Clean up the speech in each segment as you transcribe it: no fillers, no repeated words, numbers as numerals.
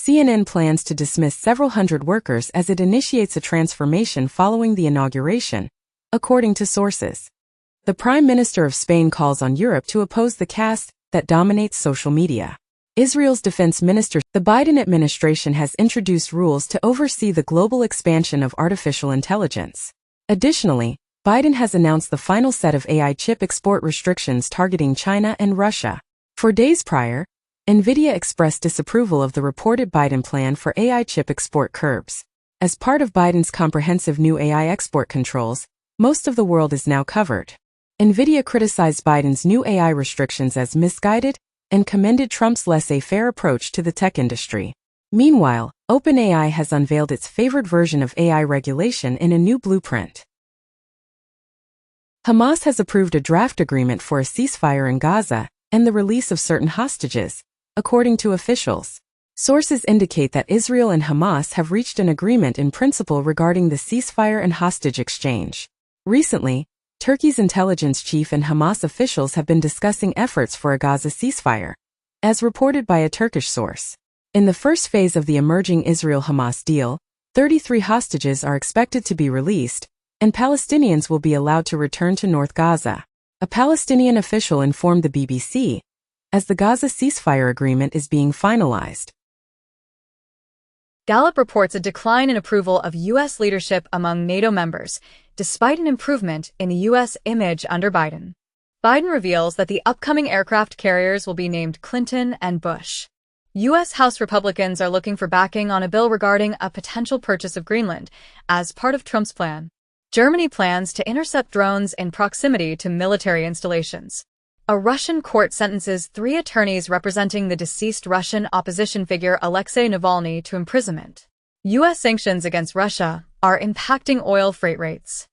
CNN plans to dismiss several hundred workers as it initiates a transformation following the inauguration, according to sources. The Prime Minister of Spain calls on Europe to oppose the caste that dominates social media. Israel's defense minister, the Biden administration has introduced rules to oversee the global expansion of artificial intelligence. Additionally, Biden has announced the final set of AI chip export restrictions targeting China and Russia. For days prior, NVIDIA expressed disapproval of the reported Biden plan for AI chip export curbs. As part of Biden's comprehensive new AI export controls, most of the world is now covered. NVIDIA criticized Biden's new AI restrictions as misguided and commended Trump's laissez-faire approach to the tech industry. Meanwhile, OpenAI has unveiled its favored version of AI regulation in a new blueprint. Hamas has approved a draft agreement for a ceasefire in Gaza and the release of certain hostages, according to officials. Sources indicate that Israel and Hamas have reached an agreement in principle regarding the ceasefire and hostage exchange. Recently, Turkey's intelligence chief and Hamas officials have been discussing efforts for a Gaza ceasefire, as reported by a Turkish source. In the first phase of the emerging Israel-Hamas deal, 33 hostages are expected to be released, and Palestinians will be allowed to return to North Gaza. A Palestinian official informed the BBC, as the Gaza ceasefire agreement is being finalized. Gallup reports a decline in approval of U.S. leadership among NATO members, despite an improvement in the U.S. image under Biden. Biden reveals that the upcoming aircraft carriers will be named Clinton and Bush. U.S. House Republicans are looking for backing on a bill regarding a potential purchase of Greenland as part of Trump's plan. Germany plans to intercept drones in proximity to military installations. A Russian court sentences 3 attorneys representing the deceased Russian opposition figure Alexei Navalny to imprisonment. U.S. sanctions against Russia are impacting oil freight rates.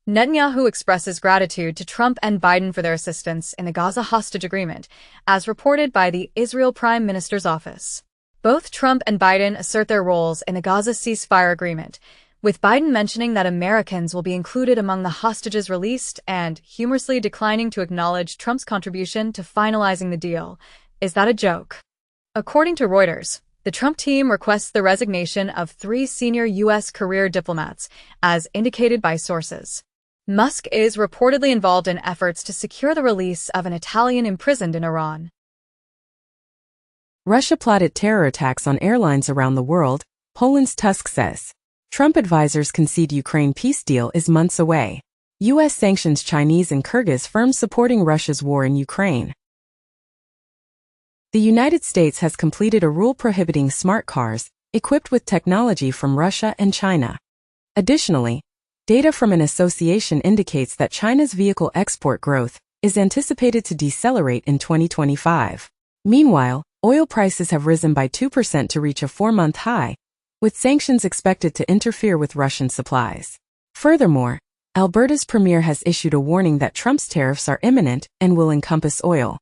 Netanyahu expresses gratitude to Trump and Biden for their assistance in the Gaza hostage agreement, as reported by the Israel Prime Minister's office. Both Trump and Biden assert their roles in the Gaza ceasefire agreement, with Biden mentioning that Americans will be included among the hostages released and humorously declining to acknowledge Trump's contribution to finalizing the deal. Is that a joke? According to Reuters, the Trump team requests the resignation of 3 senior U.S. career diplomats, as indicated by sources. Musk is reportedly involved in efforts to secure the release of an Italian imprisoned in Iran. Russia plotted terror attacks on airlines around the world, Poland's Tusk says. Trump advisors concede Ukraine peace deal is months away. U.S. sanctions Chinese and Kyrgyz firms supporting Russia's war in Ukraine. The United States has completed a rule prohibiting smart cars equipped with technology from Russia and China. Additionally, data from an association indicates that China's vehicle export growth is anticipated to decelerate in 2025. Meanwhile, oil prices have risen by 2% to reach a 4-month high, with sanctions expected to interfere with Russian supplies. Furthermore, Alberta's premier has issued a warning that Trump's tariffs are imminent and will encompass oil.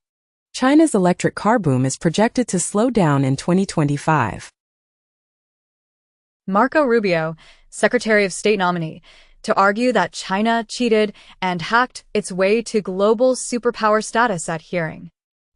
China's electric car boom is projected to slow down in 2025. Marco Rubio, Secretary of State nominee, to argue that China cheated and hacked its way to global superpower status at hearing.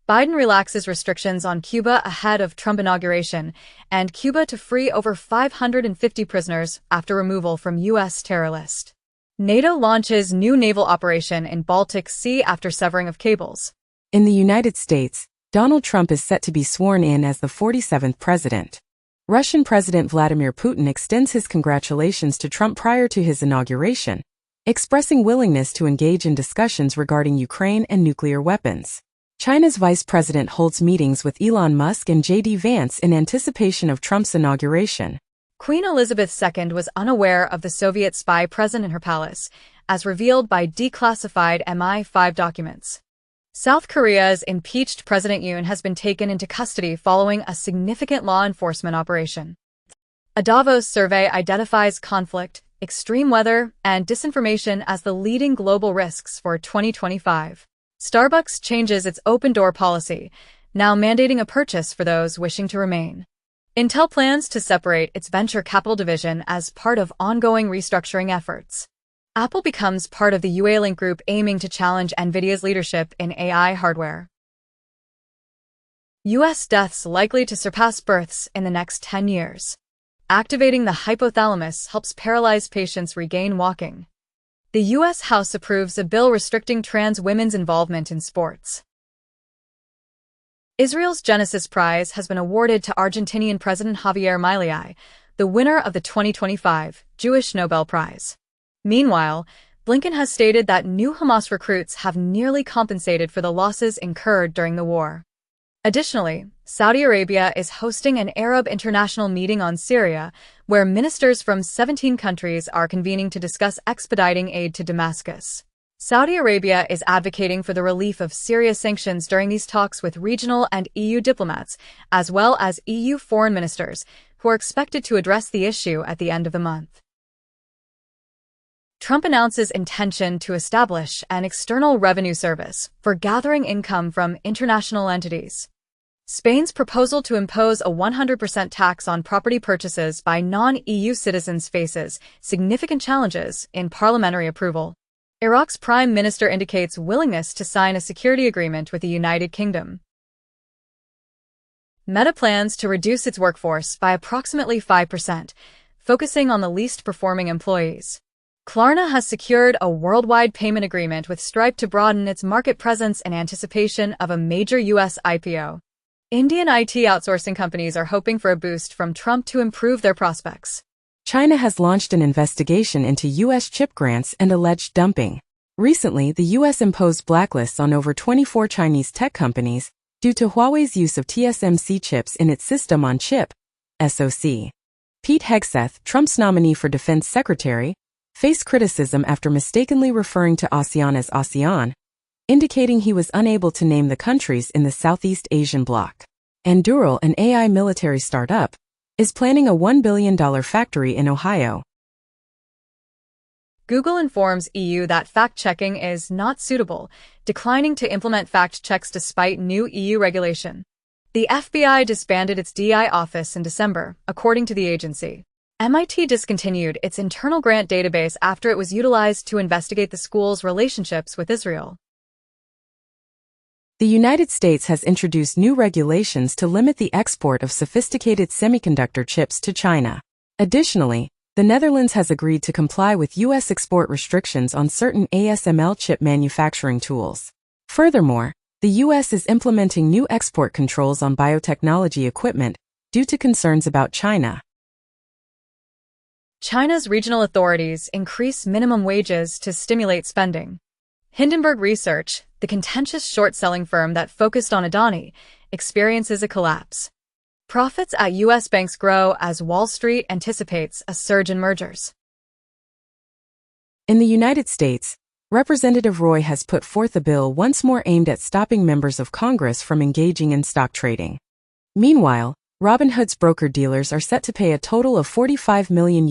Biden relaxes restrictions on Cuba ahead of Trump inauguration, and Cuba to free over 550 prisoners after removal from U.S. terror list. NATO launches new naval operation in Baltic Sea after severing of cables. In the United States, Donald Trump is set to be sworn in as the 47th president. Russian President Vladimir Putin extends his congratulations to Trump prior to his inauguration, expressing willingness to engage in discussions regarding Ukraine and nuclear weapons. China's vice president holds meetings with Elon Musk and J.D. Vance in anticipation of Trump's inauguration. Queen Elizabeth II was unaware of the Soviet spy present in her palace, as revealed by declassified MI5 documents. South Korea's impeached President Yoon has been taken into custody following a significant law enforcement operation. A Davos survey identifies conflict, extreme weather, and disinformation as the leading global risks for 2025. Starbucks changes its open-door policy, now mandating a purchase for those wishing to remain. Intel plans to separate its venture capital division as part of ongoing restructuring efforts. Apple becomes part of the Ua Link Group aiming to challenge NVIDIA's leadership in AI hardware. U.S. deaths likely to surpass births in the next 10 years. Activating the hypothalamus helps paralyzed patients regain walking. The U.S. House approves a bill restricting trans women's involvement in sports. Israel's Genesis Prize has been awarded to Argentinian President Javier Milei, the winner of the 2025 Jewish Nobel Prize. Meanwhile, Blinken has stated that new Hamas recruits have nearly compensated for the losses incurred during the war. Additionally, Saudi Arabia is hosting an Arab International meeting on Syria, where ministers from 17 countries are convening to discuss expediting aid to Damascus. Saudi Arabia is advocating for the relief of Syria sanctions during these talks with regional and EU diplomats, as well as EU foreign ministers, who are expected to address the issue at the end of the month. Trump announces intention to establish an external revenue service for gathering income from international entities. Spain's proposal to impose a 100% tax on property purchases by non-EU citizens faces significant challenges in parliamentary approval. Iraq's prime minister indicates willingness to sign a security agreement with the United Kingdom. Meta plans to reduce its workforce by approximately 5%, focusing on the least performing employees. Klarna has secured a worldwide payment agreement with Stripe to broaden its market presence in anticipation of a major U.S. IPO. Indian IT outsourcing companies are hoping for a boost from Trump to improve their prospects. China has launched an investigation into U.S. chip grants and alleged dumping. Recently, the U.S. imposed blacklists on over 24 Chinese tech companies due to Huawei's use of TSMC chips in its system-on-chip, SoC. Pete Hegseth, Trump's nominee for defense secretary, faced criticism after mistakenly referring to ASEAN as ASEAN, indicating he was unable to name the countries in the Southeast Asian bloc. Anduril, an AI military startup, is planning a $1 billion factory in Ohio. Google informs EU that fact-checking is not suitable, declining to implement fact checks despite new EU regulation. The FBI disbanded its DI office in December, according to the agency. MIT discontinued its internal grant database after it was utilized to investigate the school's relationships with Israel. The United States has introduced new regulations to limit the export of sophisticated semiconductor chips to China. Additionally, the Netherlands has agreed to comply with U.S. export restrictions on certain ASML chip manufacturing tools. Furthermore, the U.S. is implementing new export controls on biotechnology equipment due to concerns about China. China's regional authorities increase minimum wages to stimulate spending. Hindenburg Research, the contentious short-selling firm that focused on Adani, experiences a collapse. Profits at U.S. banks grow as Wall Street anticipates a surge in mergers. In the United States, Representative Roy has put forth a bill once more aimed at stopping members of Congress from engaging in stock trading. Meanwhile, Robinhood's broker-dealers are set to pay a total of $45 million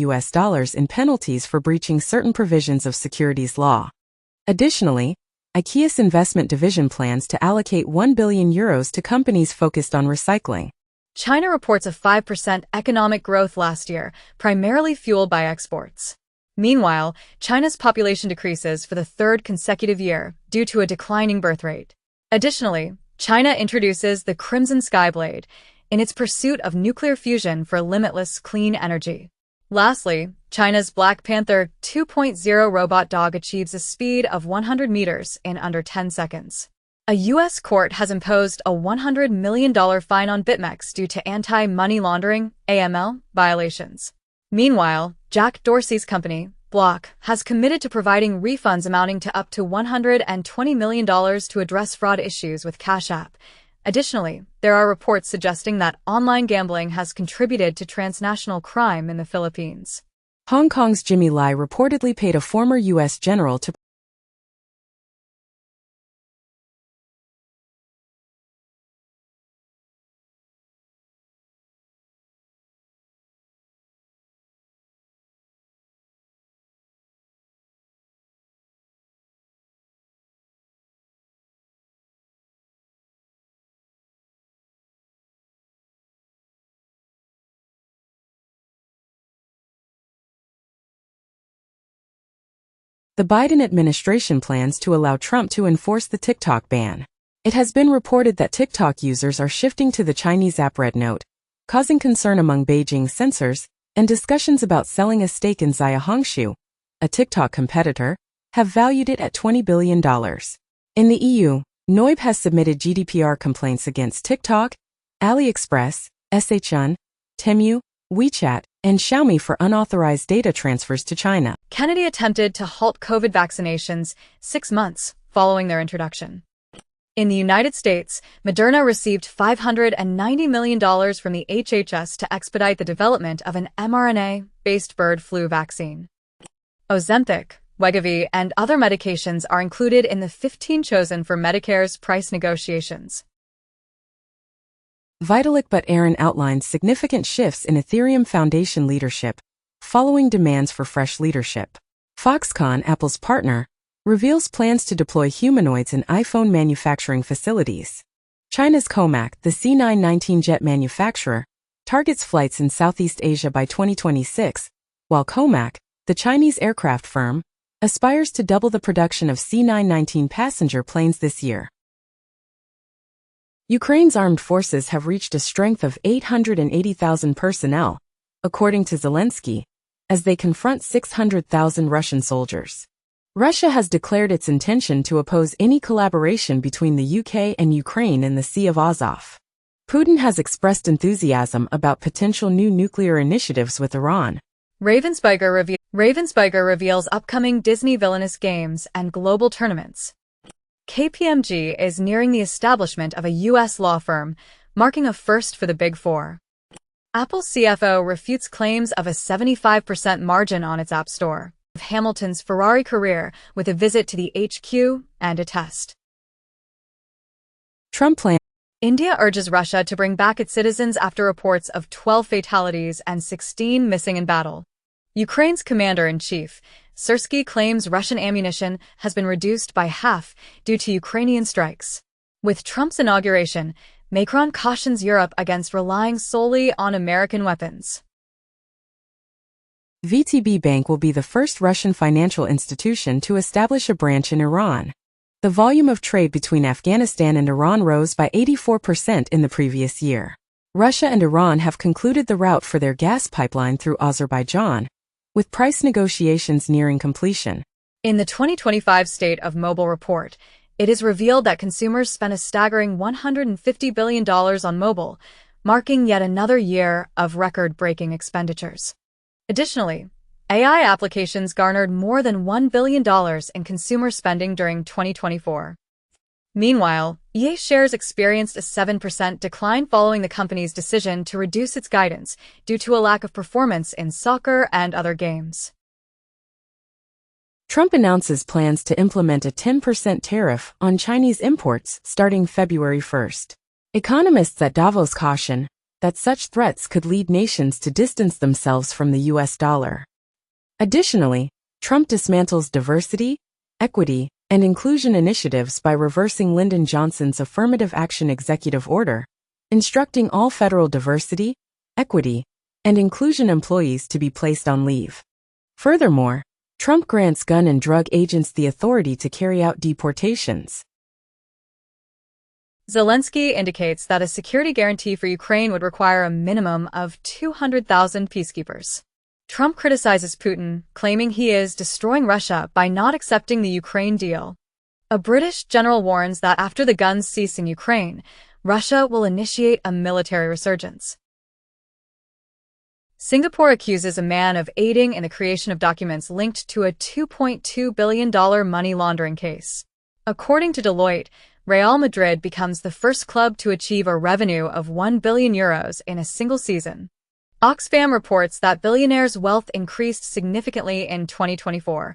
in penalties for breaching certain provisions of securities law. Additionally, IKEA's investment division plans to allocate €1 billion to companies focused on recycling. China reports a 5% economic growth last year, primarily fueled by exports. Meanwhile, China's population decreases for the third consecutive year due to a declining birth rate. Additionally, China introduces the Crimson Skyblade in its pursuit of nuclear fusion for limitless clean energy. Lastly, China's Black Panther 2.0 robot dog achieves a speed of 100 meters in under 10 seconds. A U.S. court has imposed a $100 million fine on BitMEX due to anti-money laundering (AML) violations. Meanwhile, Jack Dorsey's company, Block, has committed to providing refunds amounting to up to $120 million to address fraud issues with Cash App. Additionally, there are reports suggesting that online gambling has contributed to transnational crime in the Philippines. Hong Kong's Jimmy Lai reportedly paid a former U.S. general to The Biden administration plans to allow Trump to enforce the TikTok ban. It has been reported that TikTok users are shifting to the Chinese app Red Note, causing concern among Beijing's censors, and discussions about selling a stake in Zaya Hongshu, a TikTok competitor, have valued it at $20 billion. In the EU, NOIB has submitted GDPR complaints against TikTok, AliExpress, SHN, Temu, WeChat, and Xiaomi for unauthorized data transfers to China. Kennedy attempted to halt COVID vaccinations 6 months following their introduction. In the United States, Moderna received $590 million from the HHS to expedite the development of an mRNA-based bird flu vaccine. Ozempic, Wegovy, and other medications are included in the 15 chosen for Medicare's price negotiations. Vitalik Buterin outlines significant shifts in Ethereum Foundation leadership, following demands for fresh leadership. Foxconn, Apple's partner, reveals plans to deploy humanoids in iPhone manufacturing facilities. China's Comac, the C919 jet manufacturer, targets flights in Southeast Asia by 2026, while Comac, the Chinese aircraft firm, aspires to double the production of C919 passenger planes this year. Ukraine's armed forces have reached a strength of 880,000 personnel, according to Zelensky, as they confront 600,000 Russian soldiers. Russia has declared its intention to oppose any collaboration between the UK and Ukraine in the Sea of Azov. Putin has expressed enthusiasm about potential new nuclear initiatives with Iran. Ravensburger reveals upcoming Disney villainous games and global tournaments. KPMG is nearing the establishment of a U.S. law firm, marking a first for the Big Four. Apple CFO refutes claims of a 75% margin on its App Store. Hamilton's Ferrari career with a visit to the HQ and a test. Trump plan. India urges Russia to bring back its citizens after reports of 12 fatalities and 16 missing in battle. Ukraine's commander-in-chief, Syrsky, claims Russian ammunition has been reduced by half due to Ukrainian strikes. With Trump's inauguration, Macron cautions Europe against relying solely on American weapons. VTB Bank will be the first Russian financial institution to establish a branch in Iran. The volume of trade between Afghanistan and Iran rose by 84% in the previous year. Russia and Iran have concluded the route for their gas pipeline through Azerbaijan, with price negotiations nearing completion. In the 2025 State of Mobile Report, it is revealed that consumers spent a staggering $150 billion on mobile, marking yet another year of record-breaking expenditures. Additionally, AI applications garnered more than $1 billion in consumer spending during 2024. Meanwhile, EA shares experienced a 7% decline following the company's decision to reduce its guidance due to a lack of performance in soccer and other games. Trump announces plans to implement a 10% tariff on Chinese imports starting February 1st. Economists at Davos caution that such threats could lead nations to distance themselves from the US dollar. Additionally, Trump dismantles diversity, equity, and inclusion initiatives by reversing Lyndon Johnson's affirmative action executive order, instructing all federal diversity, equity, and inclusion employees to be placed on leave. Furthermore, Trump grants gun and drug agents the authority to carry out deportations. Zelensky indicates that a security guarantee for Ukraine would require a minimum of 200,000 peacekeepers. Trump criticizes Putin, claiming he is destroying Russia by not accepting the Ukraine deal. A British general warns that after the guns cease in Ukraine, Russia will initiate a military resurgence. Singapore accuses a man of aiding in the creation of documents linked to a $2.2 billion money laundering case. According to Deloitte, Real Madrid becomes the first club to achieve a revenue of €1 billion in a single season. Oxfam reports that billionaires' wealth increased significantly in 2024,